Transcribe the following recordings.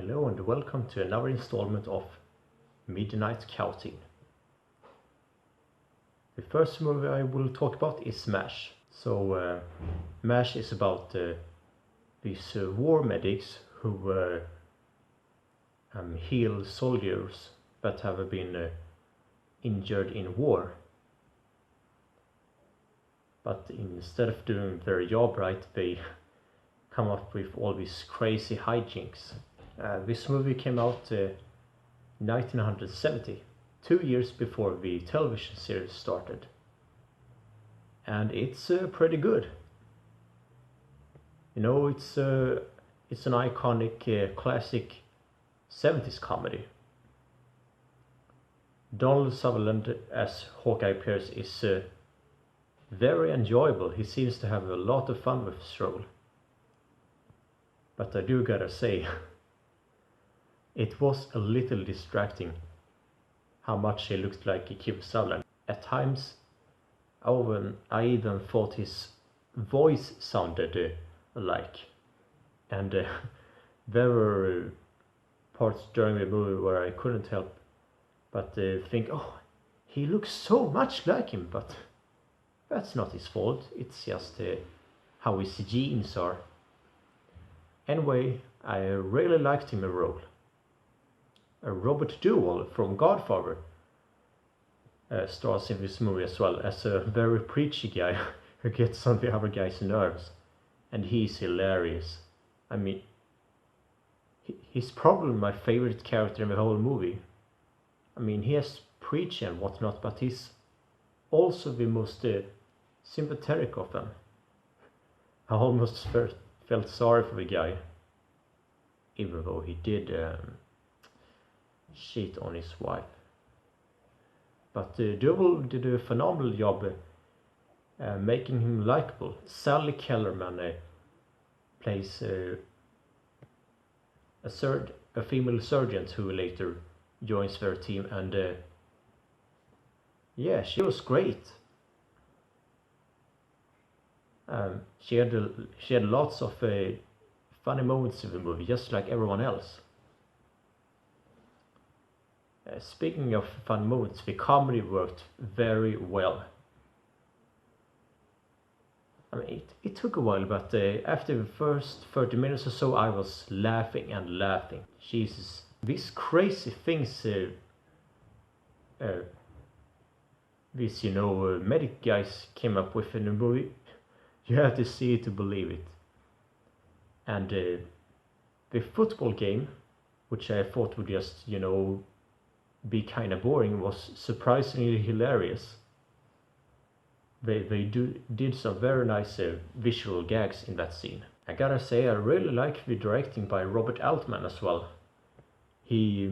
Hello and welcome to another installment of Midnight Cowteen. The first movie I will talk about is MASH. So MASH is about these war medics who heal soldiers that have been injured in war. But instead of doing their job right, they come up with all these crazy hijinks. This movie came out in 1970, 2 years before the television series started. And it's pretty good. You know, it's an iconic classic 70s comedy. Donald Sutherland as Hawkeye Pierce is very enjoyable. He seems to have a lot of fun with his role. But I do gotta say, it was a little distracting how much he looked like Kiefer Sutherland. At times, I even thought his voice sounded alike. And there were parts during the movie where I couldn't help but think, oh, he looks so much like him, but that's not his fault. It's just how his genes are. Anyway, I really liked him in the role. Robert Duvall from Godfather stars in this movie as well, as a very preachy guy who gets on the other guy's nerves. And he's hilarious. I mean, he's probably my favorite character in the whole movie. I mean, he has preachy and whatnot, but he's also the most sympathetic of them. I almost felt sorry for the guy, even though he did cheat on his wife. But Duvall did a phenomenal job making him likable. Sally Kellerman plays a female surgeon who later joins their team, and yeah, she was great. She had lots of funny moments in the movie, just like everyone else. Speaking of fun moments, the comedy worked very well. I mean, it took a while, but after the first 30 minutes or so, I was laughing and laughing. Jesus, these crazy things these, medic guys came up with in the movie, you have to see it to believe it. And the football game, which I thought would just, be kind of boring, was surprisingly hilarious. They did some very nice visual gags in that scene. I gotta say, I really like the directing by Robert Altman as well. He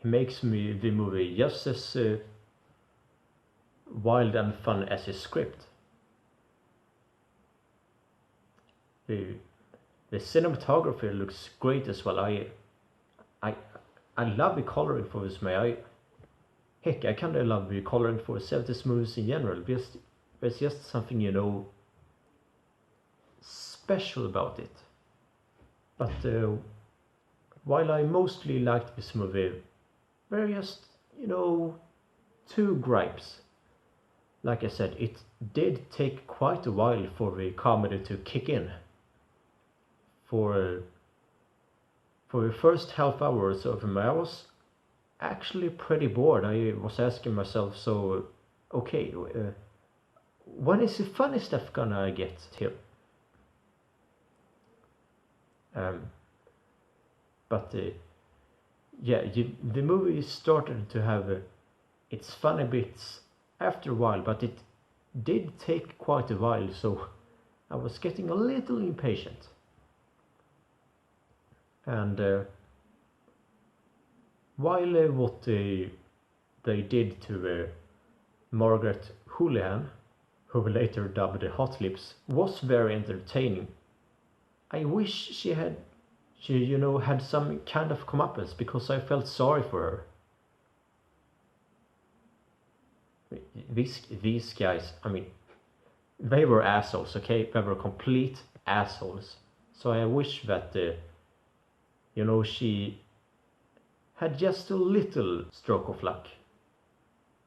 makes the movie just as wild and fun as his script. The cinematography looks great as well. I love the coloring for this movie. I kind of love the coloring for 70s movies in general. Because there's just something, special about it. But while I mostly liked this movie, there are just, two gripes. Like I said, it did take quite a while for the comedy to kick in. For the first half hour or so of him, I was actually pretty bored. I was asking myself, so, okay, when is the funny stuff gonna get here? But the movie started to have its funny bits after a while, but it did take quite a while, so I was getting a little impatient. And while what they did to Margaret Houlihan, who we later dubbed Hot Lips, was very entertaining, I wish she had some kind of comeuppance, because I felt sorry for her. These guys, I mean, they were assholes, okay? They were complete assholes. So I wish that You know, she had just a little stroke of luck.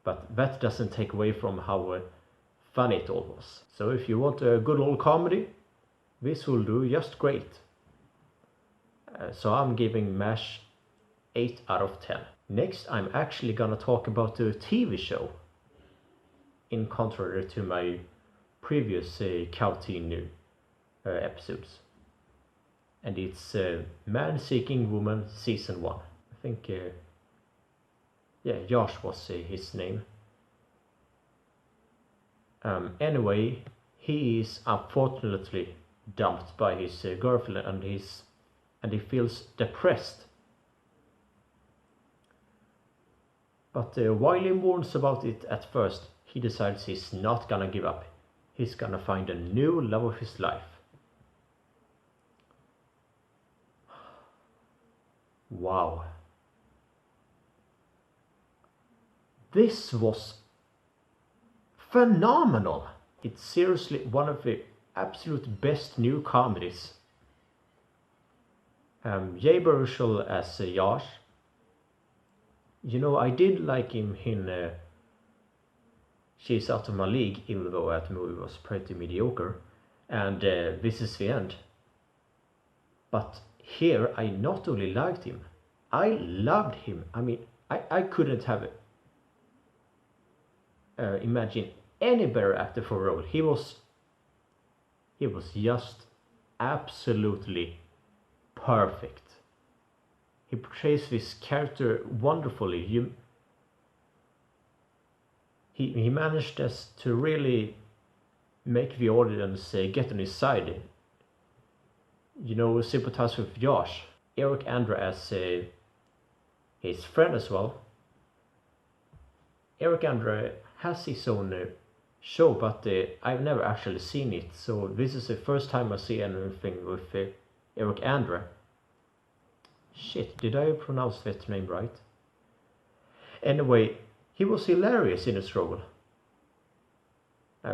But that doesn't take away from how funny it all was. So if you want a good old comedy, this will do just great. So I'm giving MASH 8 out of 10. Next, I'm actually gonna talk about a TV show, in contrary to my previous Cowteen episodes. And it's Man Seeking Woman Season 1. I think, Josh was his name. Anyway, he is unfortunately dumped by his girlfriend, and he feels depressed. But while he mourns about it at first, he decides he's not gonna give up. He's gonna find a new love of his life. Wow. This was phenomenal. It's seriously one of the absolute best new comedies. Jay Baruchel as Josh. You know, I did like him in She's Out of My League, even though that movie was pretty mediocre. And This Is the End. But here I not only liked him, I loved him. I mean, I couldn't have imagined any better actor for a role. He was just absolutely perfect. He portrays this character wonderfully. He managed to really make the audience get on his side. You know, sympathize with Josh. Eric Andre as his friend as well. Eric Andre has his own show, but I've never actually seen it, so this is the first time I see anything with Eric Andre. Shit, did I pronounce that name right? Anyway, he was hilarious in his role. I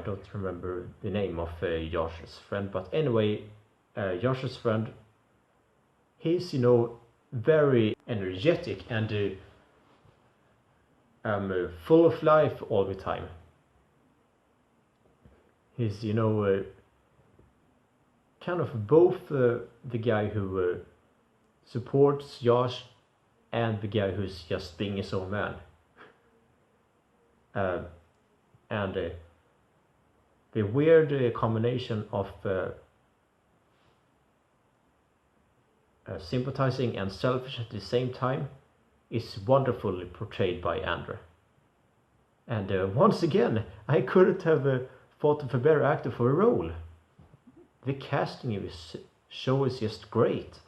don't remember the name of Josh's friend, but anyway, Josh's friend, he's, very energetic and full of life all the time. He's, kind of both the guy who supports Josh and the guy who's just being his own man. And the weird combination of sympathizing and selfish at the same time is wonderfully portrayed by Andre. And once again, I couldn't have thought of a better actor for a role. The casting of this show is just great.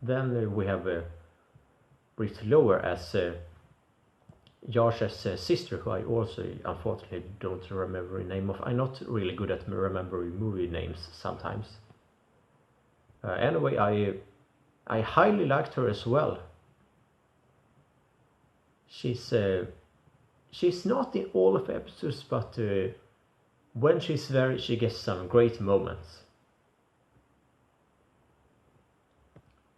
Then we have Britt Lower as Josh's sister, who I also unfortunately don't remember the name of. I'm not really good at remembering movie names sometimes. Anyway, I highly liked her as well. She's not in all of the episodes, but when she's there, she gets some great moments.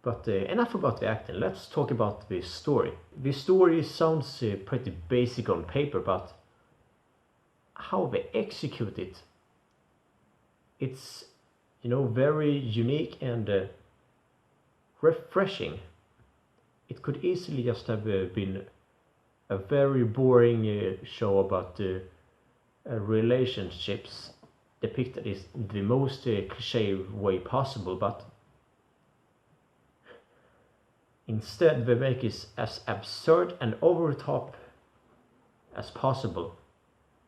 But enough about the acting, let's talk about the story. The story sounds pretty basic on paper, but how they execute it, it's, very unique and refreshing. It could easily just have been a very boring show about relationships depicted in the most cliche way possible, but instead they make it as absurd and over the top as possible,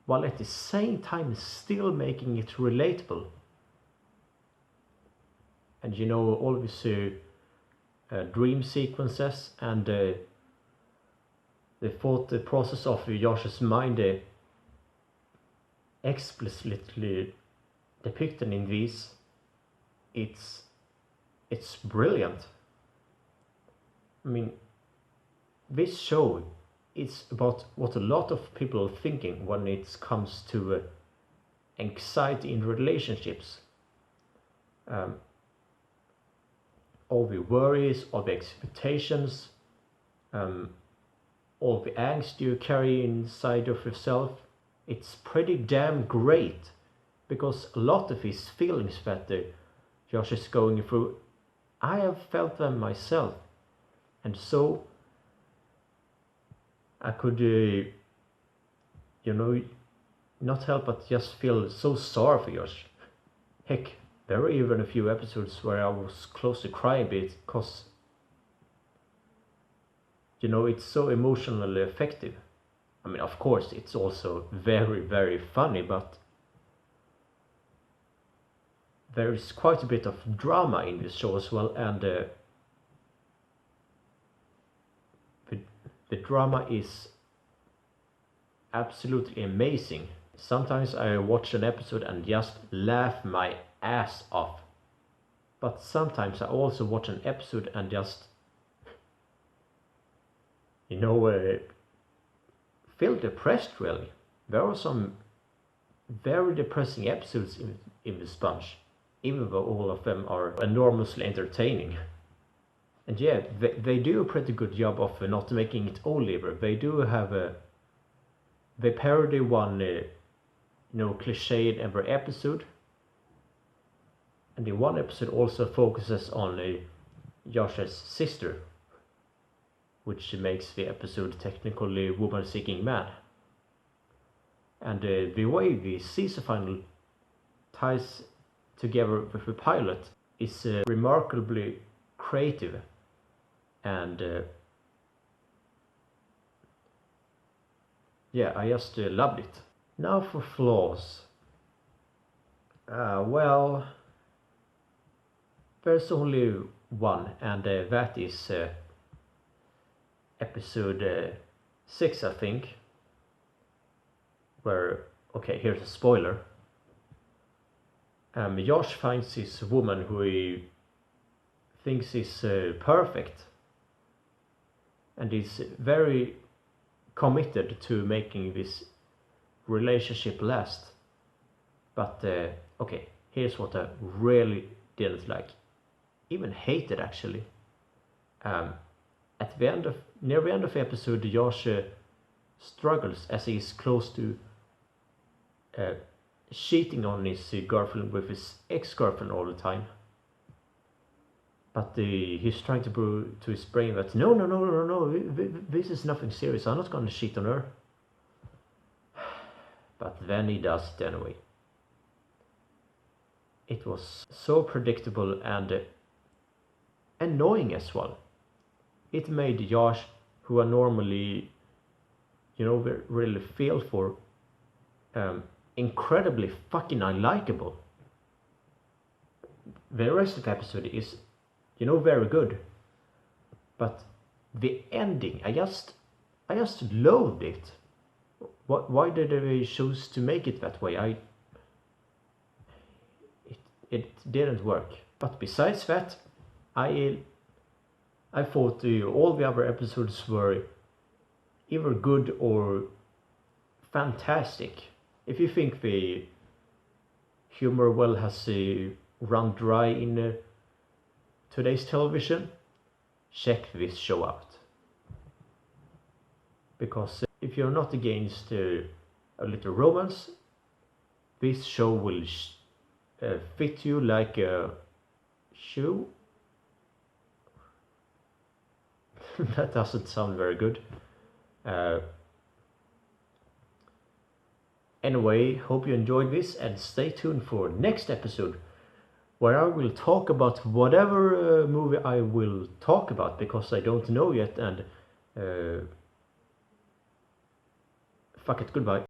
while at the same time still making it relatable. And all these dream sequences and the thought process of Josh's mind explicitly depicted in these, it's brilliant. I mean, this show is about what a lot of people are thinking when it comes to anxiety in relationships. all the worries, all the expectations, all the angst you carry inside of yourself. It's pretty damn great, because a lot of his feelings that Josh is going through, I have felt them myself, and so I could, not help but just feel so sorry for Josh. Heck, there were even a few episodes where I was close to crying a bit, because, it's so emotionally effective. I mean, of course, it's also very, very funny, but there is quite a bit of drama in this show as well, and the drama is absolutely amazing. Sometimes I watch an episode and just laugh my ass off, but sometimes I also watch an episode and just feel depressed, really. There are some very depressing episodes in this bunch, even though all of them are enormously entertaining. And yeah, they do a pretty good job of not making it all liver. They do have they parody one cliche in every episode, and in one episode also focuses on Josh's sister, which makes the episode technically Woman Seeking Man. And the way the season final ties together with the pilot is remarkably creative, and yeah, I just loved it. Now for flaws. Well, there's only one, and that is episode 6, I think, where, okay, here's a spoiler. Josh finds this woman who he thinks is perfect, and is very committed to making this relationship last. But okay, here's what I really didn't like, even hated actually. At the end of near the end of the episode, Josh struggles as he is close to cheating on his girlfriend with his ex-girlfriend all the time. But he's trying to prove to his brain that no, this is nothing serious, I'm not going to cheat on her. But then he does it anyway. It was so predictable and annoying as well. It made Josh, who I normally, really feel for, incredibly fucking unlikable. The rest of the episode is, very good, but the ending, I just loathed it. Why did they choose to make it that way? It didn't work. But besides that, I thought all the other episodes were either good or fantastic. If you think the humor well has run dry in today's television, check this show out. Because if you're not against a little romance, this show will fit you like a shoe. That doesn't sound very good. Anyway, hope you enjoyed this, and stay tuned for next episode, where I will talk about whatever movie I will talk about, because I don't know yet, and fuck it, goodbye.